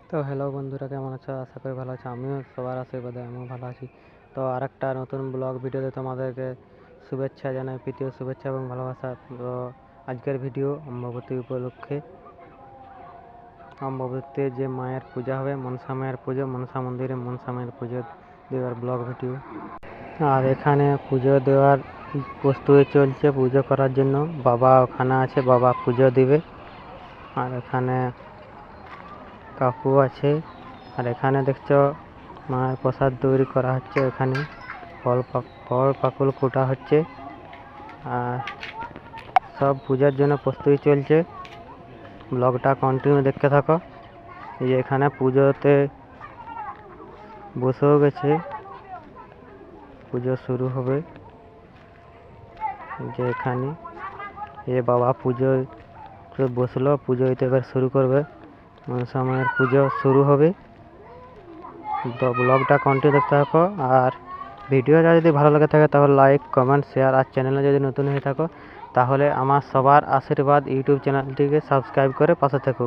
তো হ্যালো বন্ধুরা, কেমন আছো? আশা করি ভালো আছো। আমিও সবার আশীর্বাদে আমিও ভালো আছি। তো আরেকটা নতুন ব্লগ ভিডিওতে তোমাদেরকে শুভেচ্ছা জানাই, প্রীতীয় শুভেচ্ছা এবং ভালোবাসা। তো আজকের ভিডিও অম্বাবতী উপলক্ষে, অম্বাবতীতে যে মায়ের পূজা হবে, মনসা মায়ের পুজো, মনসা মন্দিরে মনসা মায়ের পুজো দেওয়ার ব্লগ ভিডিও। আর এখানে পুজো দেওয়ার প্রস্তুতি চলছে। পুজো করার জন্য বাবা ওখানে আছে, বাবা পুজো দিবে। আর এখানে কাকু আছে। আর এখানে দেখছো মায়ের প্রসাদ তৈরি করা হচ্ছে। এখানে ফল পাকুল কোটা হচ্ছে আর সব পূজার জন্য প্রস্তুতি চলছে। ব্লগটা কন্টিনিউ দেখতে থাকো। এই যে এখানে পুজোতে বসেও গেছে, পুজো শুরু হবে। যে এখানে বাবা পুজো বসলো, পুজো হইতে এবার শুরু করবে। মনসা মায়ের পুজো শুরু হবে। তো ব্লগটা কন্টিনিউ দেখতে থাকো। আর ভিডিওটা যদি ভালো লাগে থাকে তাহলে লাইক, কমেন্ট, শেয়ার। আর চ্যানেলে যদি নতুন হয়ে থাকো তাহলে আমার সবার আশীর্বাদ ইউটিউব চ্যানেলটিকে সাবস্ক্রাইব করে পাশে থেকো।